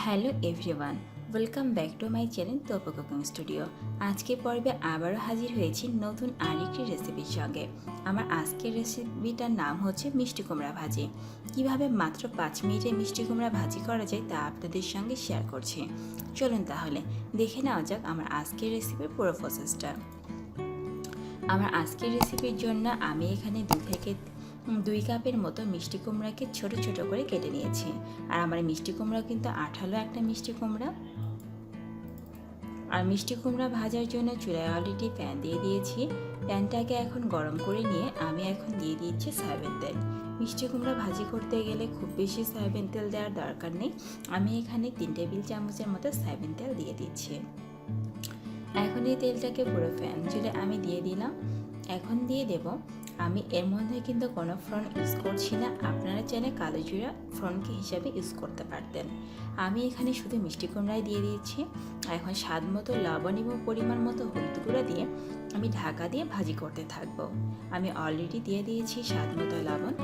Hello everyone, welcome back to my channel Tapu cooking studio. আজকে পর্বে আবারও হাজির হয়েছি নতুন আরেকটি রেসিপির সঙ্গে। আমার আজকের রেসিপিটার নাম হচ্ছে মিষ্টি কুমড়া ভাজি। কিভাবে মাত্র 5 মিনিটে মিষ্টি কুমড়া ভাজি করা যায় তা আপনাদের সঙ্গে শেয়ার করছি। চলুন তাহলে দেখে নেওয়া যাক আমার আজকের রেসিপির পুরো প্রসেসটা। আমার আজকের রেসিপির জন্য আমি এখানে 2 কাপের মতো মিষ্টি কুমড়াকে ছোট ছোট করে কেটে নিয়েছি। আর আমার মিষ্টি কুমড়া কিন্তু আঠালো একটা মিষ্টি কুমড়া। আর মিষ্টি কুমড়া ভাজার জন্য চুলায় অলরেডি প্যান দিয়ে দিয়েছি। প্যানটাকে এখন গরম করে নিয়ে আমি এখন দিয়ে দিচ্ছি সয়াবিন তেল। মিষ্টি কুমড়া ভাজি করতে গেলে খুব বেশি সয়াবিন তেল দেওয়ার দরকার নেই। আমি এখানে 3 টেবিল চামচের মতো সয়াবিন তেল দিয়ে দিচ্ছি। এখন এই তেলটাকে পুরো প্যান জুড়ে আমি দিয়ে দিলাম। এখন দিয়ে দেব, আমি এর মধ্যে কিন্তু কোনো ফোড়ন ইউজ করছি না। আপনারা চাইলে কালো জিরা ফোড়নকে হিসাবে ইউজ করতে পারতেন। আমি এখানে শুধু মিষ্টি কুমড়াই দিয়ে দিয়েছি। এখন স্বাদ মতো লবণ এবং পরিমাণ মতো হলুদ গুঁড়া দিয়ে আমি ঢাকা দিয়ে ভাজি করতে থাকবো। আমি অলরেডি দিয়ে দিয়েছি স্বাদ মতো লবণ।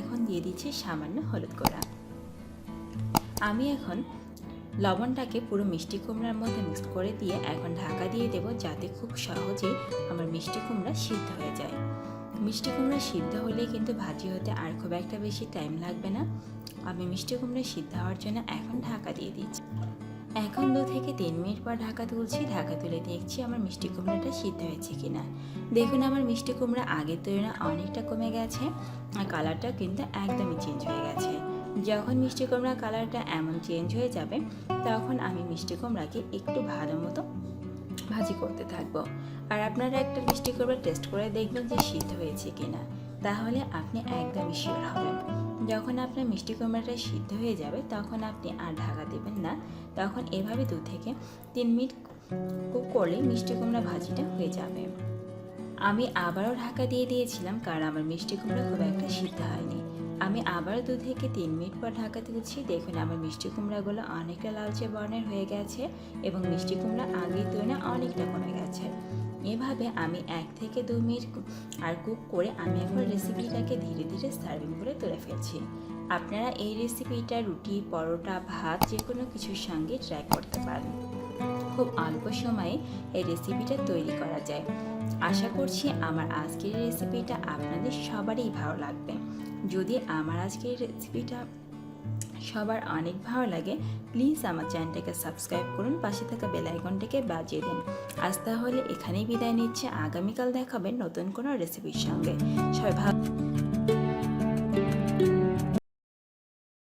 এখন দিয়ে দিচ্ছি সামান্য হলুদ গুঁড়া। আমি এখন লবণটাকে পুরো মিষ্টি কুমড়ার মধ্যে মিক্স করে দিয়ে এখন ঢাকা দিয়ে দেব, যাতে খুব সহজেই আমার মিষ্টি কুমড়া সিদ্ধ হয়ে যায়। মিষ্টি কুমড়া সিদ্ধ হলে কিন্তু ভাজি হতে আর খুব একটা বেশি টাইম লাগবে না। আমি মিষ্টি কুমড়া সিদ্ধ হওয়ার জন্য এখন ঢাকা দিয়ে দিচ্ছি। এখন 2 থেকে 3 মিনিট পর ঢাকা তুলছি। ঢাকা তুলে দেখছি আমার মিষ্টি কুমড়াটা সিদ্ধ হয়েছে কিনা। দেখুন আমার মিষ্টি কুমড়া আগের তুলনায় অনেকটা কমে গেছে আর কালারটা কিন্তু একদমই চেঞ্জ হয়ে গেছে। যখন মিষ্টি কুমড়া কালারটা এমন চেঞ্জ হয়ে যাবে তখন আমি মিষ্টি কুমড়াকে একটু ভালো মতো ভাজি করতে থাকবো। আর আপনারা একটা মিষ্টি কুমড়া টেস্ট করে দেখবেন যে সিদ্ধ হয়েছে কিনা, তাহলে আপনি একদমই শিওর হবেন। যখন আপনার মিষ্টি কুমড়াটা সিদ্ধ হয়ে যাবে তখন আপনি আর ঢাকা দেবেন না। তখন এভাবে 2 থেকে 3 মিনিট কুক করলে মিষ্টি কুমড়া ভাজিটা হয়ে যাবে। আমি আবারও ঢাকা দিয়ে দিয়েছিলাম, কারণ আমার মিষ্টি কুমড়া খুব একটা সিদ্ধ হয়নি। আমি আবারও 2 থেকে 3 মিনিট পর ঢাকা তুলছি। দেখুন আমার মিষ্টি কুমড়াগুলো অনেকটা লালচে বর্ণের হয়ে গেছে এবং মিষ্টি কুমড়া আগের তুলনায় অনেকটা কমে গেছে। এভাবে আমি 1 থেকে 2 মিনিট আর কুক করে আমি এখন রেসিপিটাকে ধীরে ধীরে সার্ভিং করে তুলে ফেলছি। আপনারা এই রেসিপিটা রুটি, পরোটা, ভাত যে কোনো কিছুর সঙ্গে ট্রাই করতে পারেন। খুব অল্প সময়ে এই রেসিপিটা তৈরি করা যায়। আশা করছি আমার আজকের রেসিপিটা আপনাদের সবারই ভালো লাগবে। যদি আমার আজকের রেসিপিটা সবার অনেক ভালো লাগে, প্লিজ আমার চ্যানেলটাকে সাবস্ক্রাইব করুন, পাশে থাকা বেল আইকনটাকে বাজিয়ে দিন। আজ তাহলে এখানেই বিদায় নিচ্ছে। আগামীকাল দেখাবেন নতুন কোনো রেসিপির সঙ্গে। সবাই ভালো